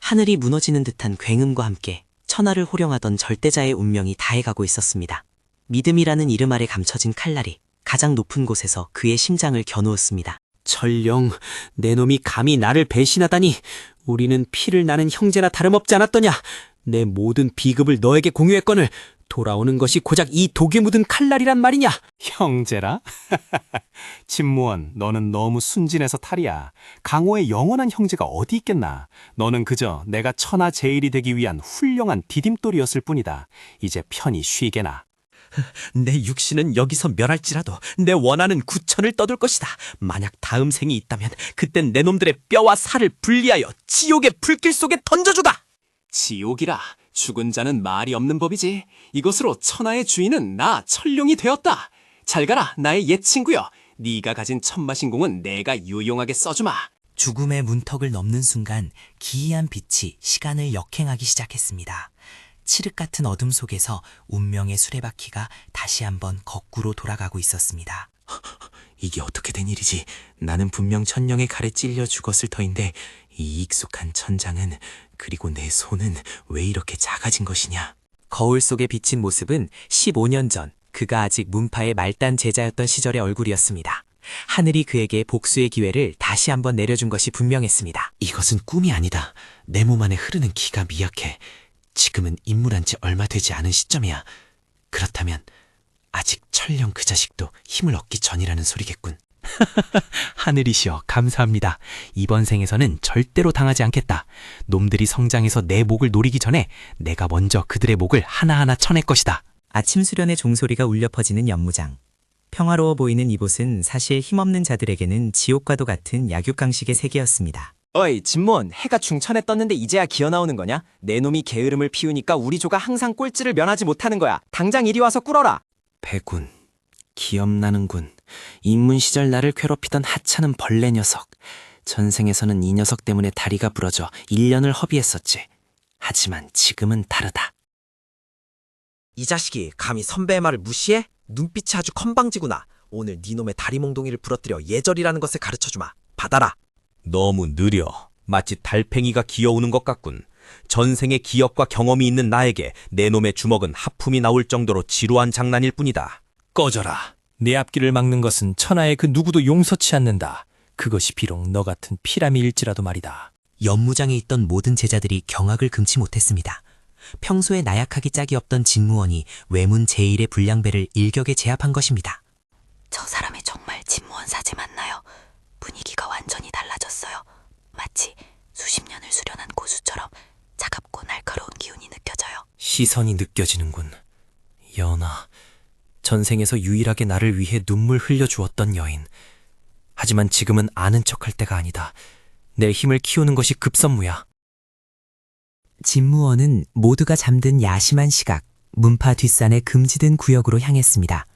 하늘이 무너지는 듯한 굉음과 함께 천하를 호령하던 절대자의 운명이 다해가고 있었습니다. 믿음이라는 이름 아래 감춰진 칼날이 가장 높은 곳에서 그의 심장을 겨누었습니다. 천룡, 내 놈이 감히 나를 배신하다니. 우리는 피를 나는 형제나 다름없지 않았더냐. 내 모든 비급을 너에게 공유했거늘 돌아오는 것이 고작 이 독에 묻은 칼날이란 말이냐. 형제라? 진무원, 너는 너무 순진해서 탈이야. 강호의 영원한 형제가 어디 있겠나. 너는 그저 내가 천하 제일이 되기 위한 훌륭한 디딤돌이었을 뿐이다. 이제 편히 쉬게나. 내 육신은 여기서 멸할지라도 내 원하는 구천을 떠돌 것이다. 만약 다음 생이 있다면 그땐 내 놈들의 뼈와 살을 분리하여 지옥의 불길 속에 던져주다. 지옥이라. 죽은 자는 말이 없는 법이지. 이것으로 천하의 주인은 나 천룡이 되었다. 잘 가라, 나의 옛 친구여. 네가 가진 천마신공은 내가 유용하게 써주마. 죽음의 문턱을 넘는 순간 기이한 빛이 시간을 역행하기 시작했습니다. 칠흑 같은 어둠 속에서 운명의 수레바퀴가 다시 한번 거꾸로 돌아가고 있었습니다. 이게 어떻게 된 일이지? 나는 분명 천령의 칼에 찔려 죽었을 터인데 이 익숙한 천장은, 그리고 내 손은 왜 이렇게 작아진 것이냐? 거울 속에 비친 모습은 15년 전 그가 아직 문파의 말단 제자였던 시절의 얼굴이었습니다. 하늘이 그에게 복수의 기회를 다시 한번 내려준 것이 분명했습니다. 이것은 꿈이 아니다. 내 몸 안에 흐르는 기가 미약해. 지금은 입문한 지 얼마 되지 않은 시점이야. 그렇다면 아직 천령 그 자식도 힘을 얻기 전이라는 소리겠군. 하늘이시여, 감사합니다. 이번 생에서는 절대로 당하지 않겠다. 놈들이 성장해서 내 목을 노리기 전에 내가 먼저 그들의 목을 하나하나 쳐낼 것이다. 아침 수련의 종소리가 울려 퍼지는 연무장. 평화로워 보이는 이곳은 사실 힘없는 자들에게는 지옥과도 같은 약육강식의 세계였습니다. 어이, 진무원, 해가 중천에 떴는데 이제야 기어 나오는 거냐? 내 놈이 게으름을 피우니까 우리 조가 항상 꼴찌를 면하지 못하는 거야. 당장 이리 와서 꿇어라. 배군, 기억나는군. 입문 시절 나를 괴롭히던 하찮은 벌레 녀석. 전생에서는 이 녀석 때문에 다리가 부러져 1년을 허비했었지. 하지만 지금은 다르다. 이 자식이 감히 선배의 말을 무시해? 눈빛이 아주 건방지구나. 오늘 네 놈의 다리 몽둥이를 부러뜨려 예절이라는 것을 가르쳐주마. 받아라. 너무 느려. 마치 달팽이가 기어오는 것 같군. 전생의 기억과 경험이 있는 나에게 내 놈의 주먹은 하품이 나올 정도로 지루한 장난일 뿐이다. 꺼져라. 내 앞길을 막는 것은 천하의 그 누구도 용서치 않는다. 그것이 비록 너 같은 피라미일지라도 말이다. 연무장에 있던 모든 제자들이 경악을 금치 못했습니다. 평소에 나약하기 짝이 없던 진무원이 외문 제1의 불량배를 일격에 제압한 것입니다. 저 사람이 정말 진무원 사제 맞나요? 분위기가 완전히 달라졌어요. 마치 수십 년을 수련한 고수처럼 차갑고 날카로운 기운이 느껴져요. 시선이 느껴지는군. 연아, 전생에서 유일하게 나를 위해 눈물 흘려주었던 여인. 하지만 지금은 아는 척할 때가 아니다. 내 힘을 키우는 것이 급선무야. 진무원은 모두가 잠든 야심한 시각, 문파 뒷산의 금지된 구역으로 향했습니다.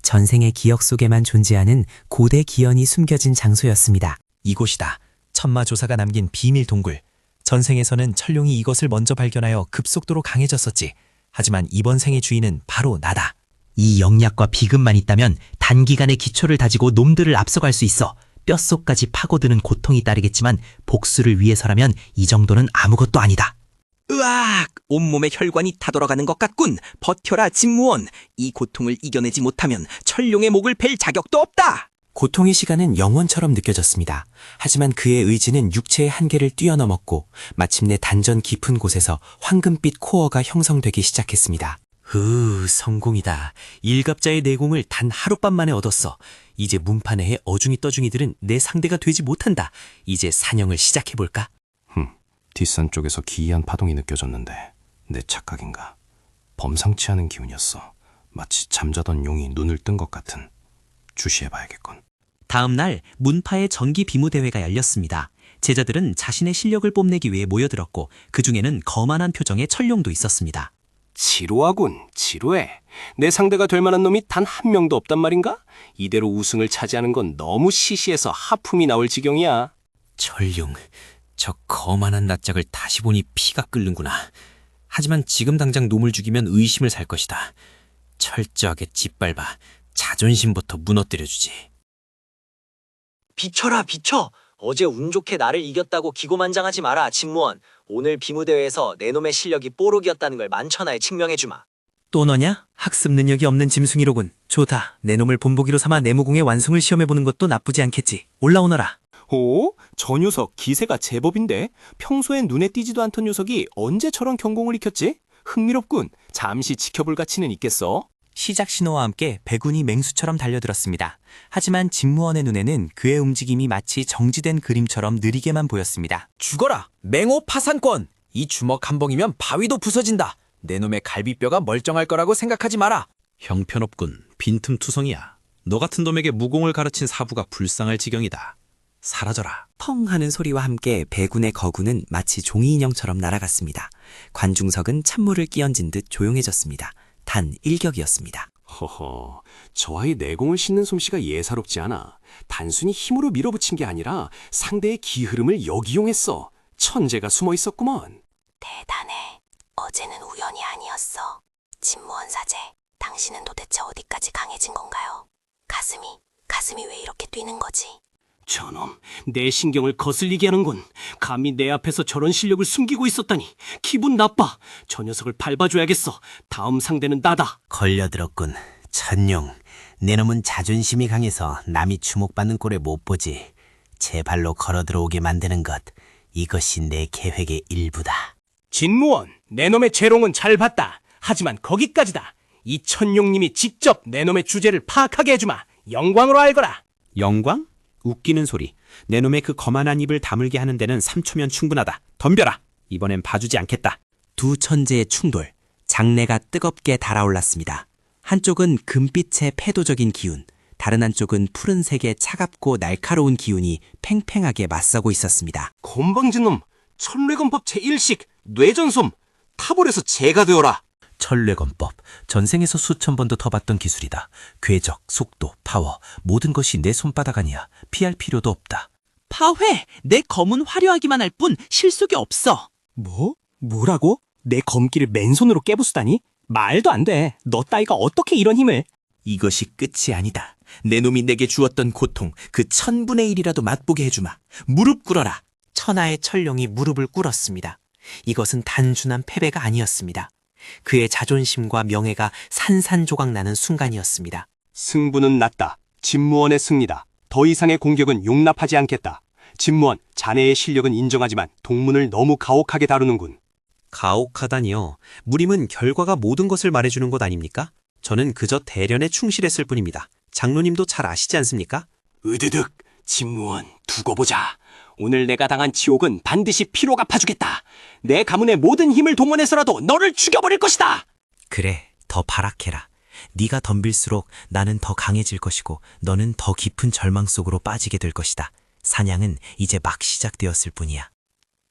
전생의 기억 속에만 존재하는 고대 기연이 숨겨진 장소였습니다. 이곳이다. 천마조사가 남긴 비밀 동굴. 전생에서는 천룡이 이것을 먼저 발견하여 급속도로 강해졌었지. 하지만 이번 생의 주인은 바로 나다. 이 영약과 비급만 있다면 단기간에 기초를 다지고 놈들을 앞서갈 수 있어. 뼛속까지 파고드는 고통이 따르겠지만 복수를 위해서라면 이 정도는 아무것도 아니다. 으악! 온몸에 혈관이 타돌아가는 것 같군. 버텨라, 진무원. 이 고통을 이겨내지 못하면 천룡의 목을 벨 자격도 없다. 고통의 시간은 영원처럼 느껴졌습니다. 하지만 그의 의지는 육체의 한계를 뛰어넘었고 마침내 단전 깊은 곳에서 황금빛 코어가 형성되기 시작했습니다. 성공이다. 일갑자의 내공을 단 하룻밤 만에 얻었어. 이제 문파 내의 어중이 떠중이들은 내 상대가 되지 못한다. 이제 사냥을 시작해볼까? 뒷산 쪽에서 기이한 파동이 느껴졌는데 내 착각인가? 범상치 않은 기운이었어. 마치 잠자던 용이 눈을 뜬 것 같은. 주시해봐야겠군. 다음 날 문파의 전기 비무 대회가 열렸습니다. 제자들은 자신의 실력을 뽐내기 위해 모여들었고 그 중에는 거만한 표정의 천룡도 있었습니다. 지루하군, 지루해. 내 상대가 될 만한 놈이 단 한 명도 없단 말인가? 이대로 우승을 차지하는 건 너무 시시해서 하품이 나올 지경이야. 천룡, 저 거만한 낯짝을 다시 보니 피가 끓는구나. 하지만 지금 당장 놈을 죽이면 의심을 살 것이다. 철저하게 짓밟아 자존심부터 무너뜨려주지. 비춰라, 비춰. 어제 운 좋게 나를 이겼다고 기고만장하지 마라, 진무원. 오늘 비무대회에서 내 놈의 실력이 뽀록이었다는 걸 만천하에 증명해주마. 또 너냐? 학습 능력이 없는 짐승이로군. 좋다. 내 놈을 본보기로 삼아 내무공의 완성을 시험해보는 것도 나쁘지 않겠지. 올라오너라. 오, 저 녀석 기세가 제법인데 평소엔 눈에 띄지도 않던 녀석이 언제 저런 경공을 익혔지? 흥미롭군. 잠시 지켜볼 가치는 있겠어. 시작 신호와 함께 배군이 맹수처럼 달려들었습니다. 하지만 진무원의 눈에는 그의 움직임이 마치 정지된 그림처럼 느리게만 보였습니다. 죽어라! 맹호 파산권! 이 주먹 한 방이면 바위도 부서진다. 내 놈의 갈비뼈가 멀쩡할 거라고 생각하지 마라. 형편없군. 빈틈투성이야. 너 같은 놈에게 무공을 가르친 사부가 불쌍할 지경이다. 사라져라. 펑 하는 소리와 함께 배군의 거군은 마치 종이 인형처럼 날아갔습니다. 관중석은 찬물을 끼얹은 듯 조용해졌습니다. 단 일격이었습니다. 허허, 저 아이 내공을 싣는 솜씨가 예사롭지 않아. 단순히 힘으로 밀어붙인 게 아니라 상대의 기 흐름을 역이용했어. 천재가 숨어 있었구먼. 대단해. 어제는 우연이 아니었어. 진무원 사제, 당신은 도대체 어디까지 강해진 건가요? 가슴이 왜 이렇게 뛰는 거지? 저놈, 내 신경을 거슬리게 하는군. 감히 내 앞에서 저런 실력을 숨기고 있었다니. 기분 나빠. 저 녀석을 밟아줘야겠어. 다음 상대는 나다. 걸려들었군. 천룡, 내 놈은 자존심이 강해서 남이 주목받는 꼴에 못 보지. 제 발로 걸어 들어오게 만드는 것, 이것이 내 계획의 일부다. 진무원, 내 놈의 재롱은 잘 봤다. 하지만 거기까지다. 이 천룡님이 직접 내 놈의 주제를 파악하게 해주마. 영광으로 알거라. 영광? 웃기는 소리. 내 놈의 그 거만한 입을 다물게 하는 데는 3초면 충분하다. 덤벼라. 이번엔 봐주지 않겠다. 두 천재의 충돌. 장내가 뜨겁게 달아올랐습니다. 한쪽은 금빛의 패도적인 기운, 다른 한쪽은 푸른색의 차갑고 날카로운 기운이 팽팽하게 맞서고 있었습니다. 건방진 놈, 천례검법 제1식 뇌전솜, 타볼에서 제가 되어라. 천례검법, 전생에서 수천 번도 더 봤던 기술이다. 궤적, 속도, 파워, 모든 것이 내 손바닥 아니야. 피할 필요도 없다. 파회! 내 검은 화려하기만 할 뿐 실속이 없어. 뭐라고? 내 검기를 맨손으로 깨부수다니? 말도 안 돼. 너 따위가 어떻게 이런 힘을? 이것이 끝이 아니다. 내 놈이 내게 주었던 고통, 그 1000분의 1이라도 맛보게 해주마. 무릎 꿇어라. 천하의 천룡이 무릎을 꿇었습니다. 이것은 단순한 패배가 아니었습니다. 그의 자존심과 명예가 산산조각 나는 순간이었습니다. 승부는 났다. 진무원의 승리다. 더 이상의 공격은 용납하지 않겠다. 진무원, 자네의 실력은 인정하지만 동문을 너무 가혹하게 다루는군. 가혹하다니요. 무림은 결과가 모든 것을 말해주는 것 아닙니까? 저는 그저 대련에 충실했을 뿐입니다. 장로님도 잘 아시지 않습니까? 으드득, 진무원, 두고 보자. 오늘 내가 당한 지옥은 반드시 피로 갚아주겠다. 내 가문의 모든 힘을 동원해서라도 너를 죽여버릴 것이다. 그래, 더 발악해라. 네가 덤빌수록 나는 더 강해질 것이고 너는 더 깊은 절망 속으로 빠지게 될 것이다. 사냥은 이제 막 시작되었을 뿐이야.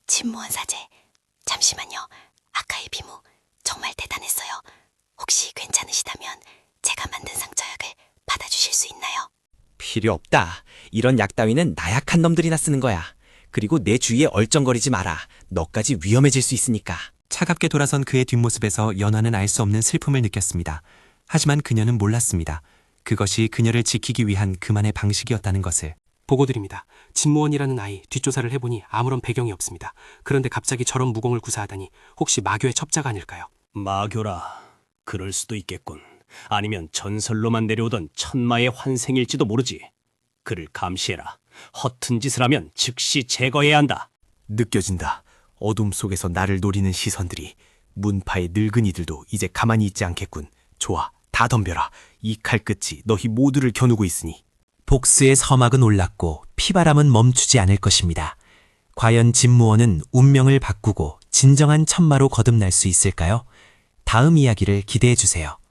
진무원 사제, 잠시만요. 아까의 비무 정말 대단했어요. 혹시 괜찮으시다면 제가 만든 상처약을 받아주실 수 있나요? 필요 없다. 이런 약 따위는 나약한 놈들이나 쓰는 거야. 그리고 내 주위에 얼쩡거리지 마라. 너까지 위험해질 수 있으니까. 차갑게 돌아선 그의 뒷모습에서 연하는 알 수 없는 슬픔을 느꼈습니다. 하지만 그녀는 몰랐습니다. 그것이 그녀를 지키기 위한 그만의 방식이었다는 것을. 보고드립니다. 진무원이라는 아이 뒷조사를 해보니 아무런 배경이 없습니다. 그런데 갑자기 저런 무공을 구사하다니 혹시 마교의 첩자가 아닐까요? 마교라. 그럴 수도 있겠군. 아니면 전설로만 내려오던 천마의 환생일지도 모르지. 그를 감시해라. 허튼 짓을 하면 즉시 제거해야 한다. 느껴진다. 어둠 속에서 나를 노리는 시선들이. 문파의 늙은이들도 이제 가만히 있지 않겠군. 좋아, 다 덤벼라. 이 칼끝이 너희 모두를 겨누고 있으니. 복수의 서막은 올랐고 피바람은 멈추지 않을 것입니다. 과연 진무원은 운명을 바꾸고 진정한 천마로 거듭날 수 있을까요? 다음 이야기를 기대해 주세요.